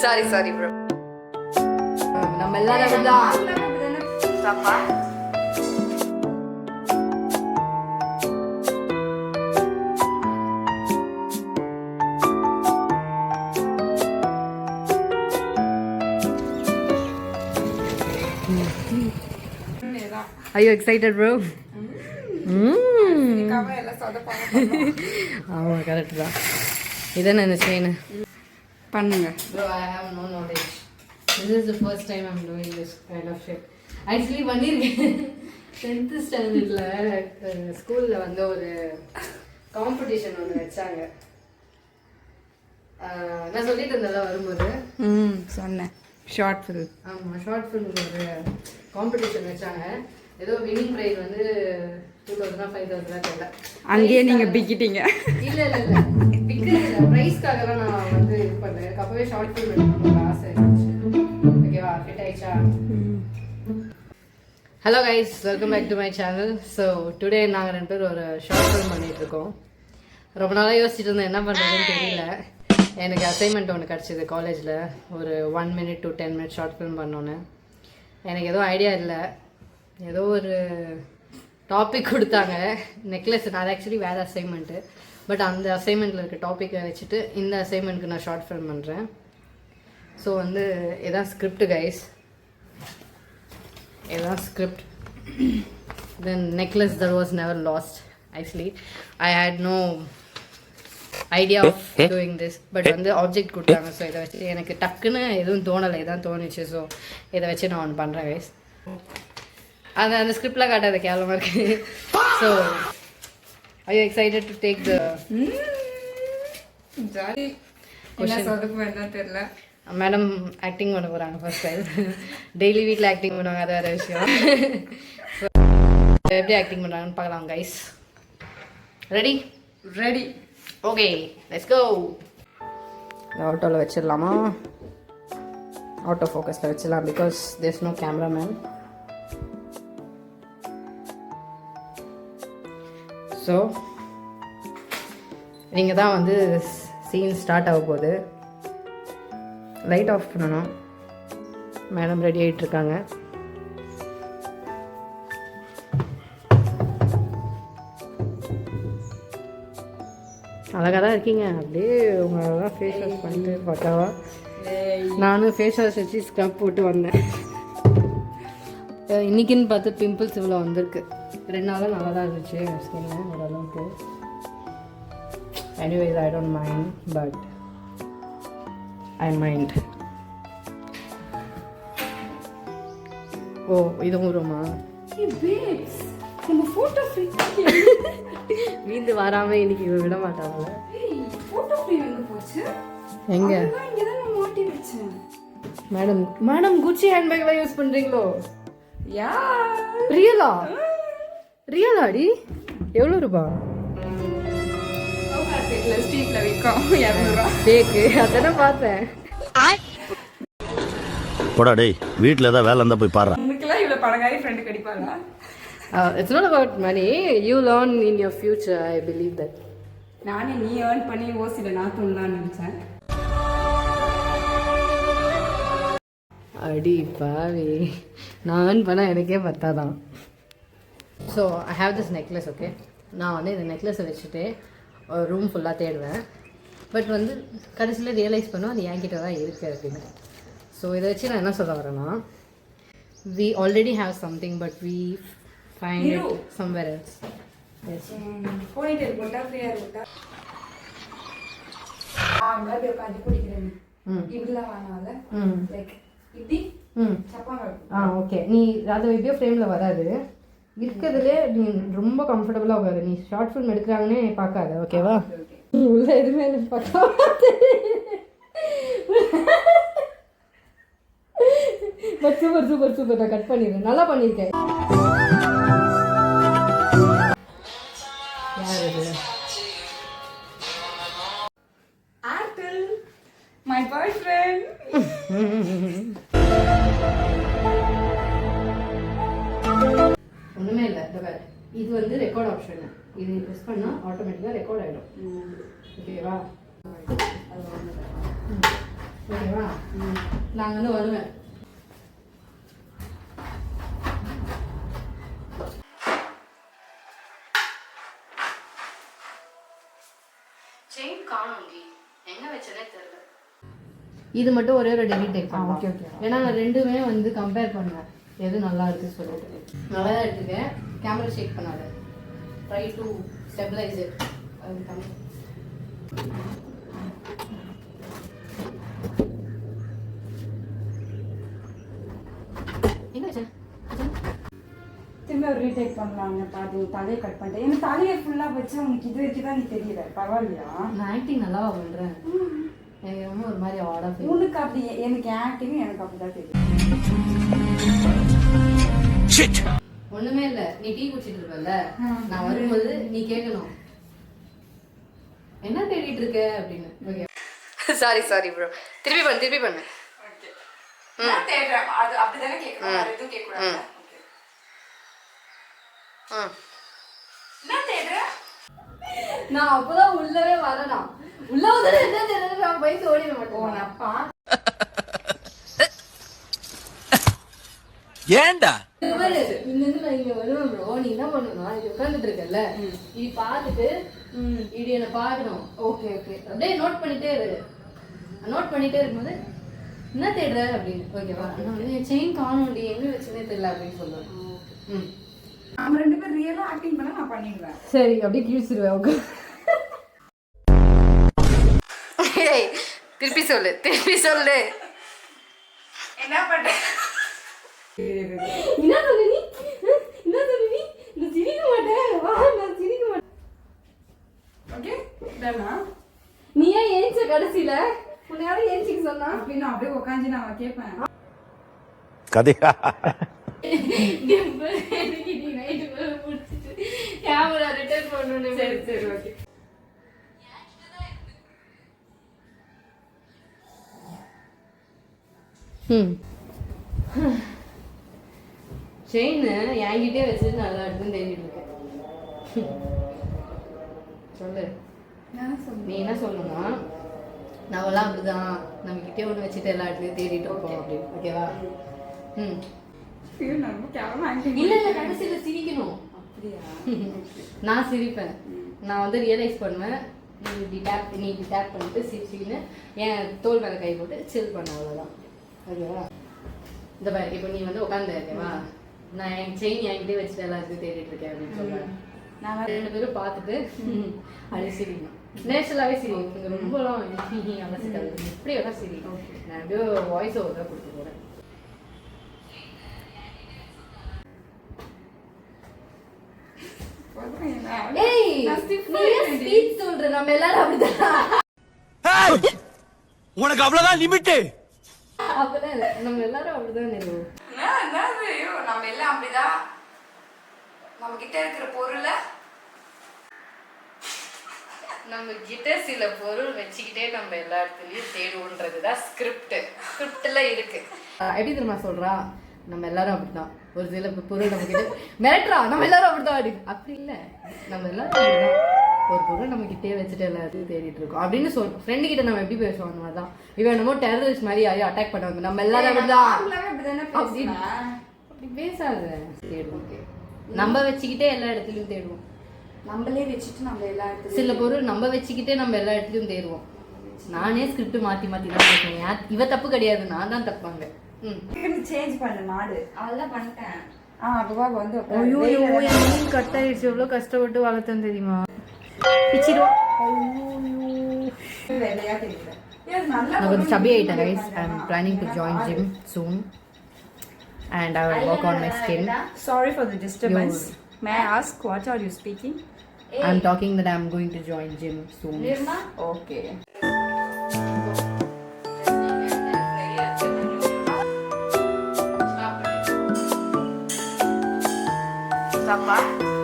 Sorry bro. நம்ம எல்லாரும் தான் பாப்பா. Are you excited, bro? ஆமாம் கரெக்டு தான். இதான் நான் செயின் பண்ணுங்க. Bro, I have no knowledge. This is the first time I'm doing this kind of shit. Actually பண்ணியிருக்கேன் 10th ஸ்டாண்டர்டில் ஸ்கூலில் வந்து ஒரு காம்படிஷன் ஒன்று வச்சாங்க. நான் சொல்லிட்டு இருந்தேன் வரும்போது. சொன்னேன் ஷார்ட் ஃபில்ம். ஆமாம் ஷார்ட் ஃபில்ம் ஒரு காம்படிஷன் வச்சாங்க. ஏதோ வின்னிங் ப்ரைஸ் வந்து 2000 5000 தெரியல. அங்கேயே நீங்கள் பிக்கிட்டீங்க? இல்லை பிக்கிறது ப்ரைஸ்க்காகலாம் நான் வந்து இது பண்ணேன். எனக்கு அப்போவே ஷார்ட் ஃபில்ம் எடுக்கணும்னு ஆசை இருந்துச்சு. ஓகேவா, ஃபிட் ஆயிடுச்சா? Hello guys, welcome back to my channel. So today நாங்கள் 2 பேர் ஒரு ஷார்ட் ஃபில்ம் பண்ணிகிட்ருக்கோம். ரொம்ப நாளாக யோசிச்சுட்டு இருந்தேன் என்ன பண்ணுறதுன்னு தெரியல. எனக்கு அசைன்மெண்ட் ஒன்று கிடச்சிது காலேஜில், ஒரு 1 minute to 10 minutes short film பண்ணோன்னு. எனக்கு எதுவும் ஐடியா இல்லை. ஏதோ ஒரு டாபிக் கொடுத்தாங்க, நெக்லஸ். அது ஆக்சுவலி வேறு அசைன்மெண்ட்டு, பட் அந்த அசைன்மெண்ட்டில் இருக்க டாப்பிக்கை வச்சுட்டு இந்த அசைன்மெண்ட்டுக்கு நான் ஷார்ட் ஃபில்ம் பண்ணுறேன். ஸோ வந்து இதான் ஸ்கிரிப்ட் கைஸ், இதான் script. Then necklace that was never lost. Actually I had no idea of doing this, but வந்து ஆப்ஜெக்ட் கொடுத்தாங்க. ஸோ இதை வச்சு எனக்கு டக்குன்னு எதுவும் தோணலை, இதான் தோணுச்சு. ஸோ இதை வச்சு நான் ஒன்று பண்ணுறேன் கைஸ். அந்த ஸ்கிரிப்ட்லாம் காட்டாத கேவலமாக இருக்குது. So I you excited to take the jolly என்ன தெரியல. மேடம் ஆக்டிங் பண்ண போகிறாங்க ஃபர்ஸ்ட் டைம். டெய்லி வீட்டில் ஆக்டிங் பண்ணுவாங்க, அது வேறு விஷயம். ஸோ எப்படி ஆக்டிங் பண்ணுறாங்கன்னு பார்க்கலாம் guys. Ready okay, let's go. ஆட்டோவில் வச்சிடலாமா? ஆட்டோ ஃபோக்கஸில் வச்சிடலாம், because there's no cameraman. So நீங்கள் தான் வந்து சீன் ஸ்டார்ட் ஆக போகுது. லைட் ஆஃப் பண்ணணும். மேடம் ரெடி ஆகிட்டுருக்காங்க. அழகாக தான் இருக்கீங்க. அப்படியே உங்களெல்லாம் ஃபேஸ் வாஷ் பண்ணிட்டு பார்த்தாவா? நானும் ஃபேஸ் வாஷ் வச்சு ஸ்க்ரப் போட்டு வந்தேன். இன்றைக்கின்னு பார்த்து பிம்பிள்ஸ் இவ்வளோ வந்திருக்கு. 2 நாளாக நல்லா தான் இருந்துச்சு ஸ்கின்னு ஓரளவுக்கு. Anyways I don't mind, but I mind. Oh இதுவும் வருமா? நம்ம ஃபோட்டோ வீந்து வராமல் இன்னைக்கு விட மாட்டாங்கள. எங்க மேடம் குச்சி ஹேண்ட்பேக்லாம் யூஸ் பண்ணுறீங்களோ? ரியலாடி? எவ்வளோ ரூபா? ஸ்ட்ரீட்ல விற்கும் 200 ரூபா. பேக்கு அதானே பார்த்தேன். போடா டேய், வீட்டில் ஏதாவது வேலை இருந்தால் போய் பாரு. உங்களுக்குலாம் இவ்வளோ பணக்காரி friend கிடைப்பாங்களா? It's not about money. You learn in your future. I believe that. நானே நீ ஏர்ன் பண்ணி ஓசில நான் தூண்டலான்னு நினச்சேன். அடி பாவி, நான் ஏர்ன் பண்ணால் எனக்கே பத்தாதான். So I have this necklace. Okay, நான் வந்து இந்த நெக்லஸை வச்சுட்டு ஒரு ரூம் ஃபுல்லாக தேடுவேன். பட் வந்து கடைசியில் ரியலைஸ் பண்ணுவோம் அது என்கிட்ட தான் இருக்குது அப்படின்னு. ஸோ இதை வச்சு நான் என்ன சொல்ல வரேன்னா, we already have something but we find it somewhere else. Yes. போனிட்டேல் போட்டா ஃப்ரீயா இருக்கா? அப்படியே உட்காந்து குடிக்கிறேன். இப்படிலாம் வானால லைக் இப்படி சப்பாங்க. ஓகே, நீ அது எப்படியோ ஃப்ரேமில் வராது. இருக்கிறதுலே நீ ரொம்ப கம்ஃபர்டபுளாக உட்காரு. நீ ஷார்ட் ஃபில்ம் எடுக்கிறாங்கன்னே பார்க்காத, ஓகேவா? உள்ள எதுவுமே பார்க்க. சூப்பர் சூப்பர் சூப்பர், நான் கட் பண்ணிடுறேன். நல்லா பண்ணியிருக்கேன். யார் இது? Apple, my boy friend. ஒன்றுமே இல்லை. இது வந்து ரெக்கார்ட் ஆப்ஷன். இது ப்ரெஸ் பண்ணால் ஆட்டோமேட்டிக்காக ரெக்கார்ட் ஆகிடும். ஓகேவா? ஓகேவா? நான் வந்து வருவேன். செயின் காணோண்டி, எங்க வச்சனே தெரியல. இது மட்டும் ஒரே ஒரு டெலிட் டேக் பண்ணலாம். Okay okay. ஏன்னா நான் ரெண்டுமே வந்து கம்பேர் பண்ணேன் எது நல்லா இருக்குன்னு சொல்லிட்டு. நல்லா தான் எடுத்துக்கேன். கேமரா ஷேக் பண்ணாத. Try to stabilise it. எங்க வச்சேன்? திரும்ப ஒரு ரீடேக் பண்ணலாங்க. பாதி தலையை கட் பண்ணிட்டேன். எனக்கு தலையை ஃபுல்லா வச்சு உனக்கு இது வரைக்கும் தான் நீ தெரியல. பரவாயில்லையா? நான் ஆக்டிங் நல்லாவா பண்றேன்? எனக்கு ரொம்ப ஒரு மாதிரி ஆடா ஃபீல். உனக்கு அப்படி எனக்கு ஆக்டிங் எனக்கு அப்படிதான் தெரியும். ஒண்ணுமே இல்ல. நீ டீ குடிச்சிட்டு இருப்பல, நான் வரும்போது நீ கேட்கணும் என்ன தேடிட்டு இருக்க அப்படின்னு. Sorry sorry bro. திருப்பி பண்ணு. நான் தேடுறேன். அது அப்படிதானே கேட்கணும். வேற எதுவும் கேட்கக்கூடாது. என்ன தேடுற? நான் அப்பதான் உள்ளவே வரலாம். உள்ள வந்து என்ன தேடுறது நான் போய் ஓடிட மாட்டேன். அப்பா ஏன்டா இங்க நான் இங்க வருவேன் ப்ரோ. நீ என்ன பண்ணணும், இது உட்காந்துட்டு இருக்கல, இது பார்த்துட்டு இது என்ன பாக்கணும். ஓகே ஓகே அப்படியே நோட் பண்ணிட்டே இரு. நோட் பண்ணிட்டே இருக்கும்போது என்ன தேடுற அப்படின்னு. ஓகேவா? நான் செயின் காணோண்டி, எங்க வச்சுன்னே தெரியல அப்படின்னு சொல்லுவேன். நம்ம ரெண்டு பேரும் ரியலா ஆக்டிங் பண்ணா நான் பண்ணிடுவேன். சரி அப்படியே கிழிச்சிருவேன். ஓகே திருப்பி சொல்லு. என்ன பண்ற? என்ன சொல்லு நீ? நான் சிரிக்க மாட்டேன். வா, நான் சிரிக்க மாட்டேன். ஓகே டனா. நீ ஏன் ஏஞ்ச கடைசியில? உன்னை யாரும் ஏஞ்சிக்க சொன்னா? அப்படின்னு அப்படியே உட்காந்து நான் கேட்பேன். கதையா கேமரா ரிட்டர்ன் பண்ணணும். சரி ஓகே. செயின் என்கிட்டே வச்சுட்டு நல்லா இருக்குன்னு தேடிட்டு இருக்கேன். சொல்லு. நீ என்ன சொல்லணும்னா, நாவெல்லாம் அப்படிதான் நம்ம கிட்டே ஒன்று வச்சுட்டு எல்லா இடத்துலையும் தேடிட்டு இருக்கோம் அப்படின்னு. ஓகேவா? இல்ல கடைசியில சிரிக்கணும். அப்படியா? நான் சிரிப்பேன். நான் வந்து ரியலைஸ் பண்ணுவேன். நீ இப்படி டேப் பண்ணிட்டு சிரிச்சின்னு என் தோல் மேலே கை போட்டு சில் பண்ண, அவ்வளோதான். ஓகேவா? இந்த பாரு, இப்போ நீ வந்து உட்காந்து ஓகேவா, நான் என் செயின் என்கிட்டே வச்சுட்டு எல்லாத்தையும் தேடிட்டு இருக்கேன் அப்படின்னு சொல்லுவேன். நான் ரெண்டு பேரும் பார்த்துட்டு அப்படி சிரிக்கணும். நேச்சுரலாகவே சிரிக்கும். இங்கே ரொம்பலாம் அவசியம் இப்படி எல்லாம் சிரிக்கும். நான் எப்படியோ வாய்ஸ் ஓவர் தான் கொடுத்து போகிறேன். சொல்ற நம்ம எல்லாரும் அப்படிதான். உனக்கு அவ்வளவுதான் லிமிட். அப்படிதான் இல்ல, நம்ம எல்லாரும் அப்படிதான் நிறுவோம். நம்ம எல்லாம் அப்படிதான். நம்ம கிட்ட இருக்கிற பொருளை நம்ம கிட்ட சில பொருள் வச்சுக்கிட்டே நம்ம எல்லா இடத்துலயும் தேடுவோன்றதுதான் ஸ்கிரிப்ட்ல இருக்கு. எப்படி தெரியுமா சொல்றா, நம்ம எல்லாரும் அப்படிதான். ஒரு சில பொருள் நம்ம கிட்ட மிரட்டுறா, நம்ம எல்லாரும் அப்படிதான். அப்படி இல்லை, நம்ம எல்லாரும் அப்படிதான். ஒரு பொருள் நம்ம கிட்டே வச்சுட்டு எல்லாத்தையும் தேடிட்டு இருக்கோம் அப்படின்னு சொல்றோம். ஃப்ரெண்டு கிட்ட நம்ம எப்படி பேசுவோம் அந்த மாதிரிதான். இவன் என்னமோ டெரரிஸ்ட் மாதிரி யாரையும் அட்டாக் பண்ணுவாங்க. நம்ம எல்லாரும் அப்படிதான். அப்படி பேசாத. தேடுவோம். நம்ம வச்சுக்கிட்டே எல்லா இடத்துலயும் தேடுவோம். நம்மளே வச்சுட்டு நம்ம எல்லா இடத்துலயும் சில பொருள் நம்ம வச்சுக்கிட்டே நம்ம எல்லா இடத்துலயும் தேடுவோம். நானே ஸ்கிரிப்ட் மாத்தி தான் பேசுவேன். இவ தப்பு கிடையாது, நான் தான் தப்பாங்க. சேஞ்ச் பண்ணு மாடு. அதெல்லாம் பண்ணிட்டேன். அப்பா வந்து ஐயோ என் மீன் கட் ஆயிடுச்சு. எவ்வளவு கஷ்டப்பட்டு வளர்த்தேன் தெரியுமா? பிச்சிடுவா. வெள்ளையா தெரியல. நான் கொஞ்சம் chubby ஆயிட்டேன் guys. I'm planning to join gym soon and I will work on my skin. Sorry for the disturbance. May I ask what are you speaking? I'm talking that I'm going to join gym soon. Okay. Stop.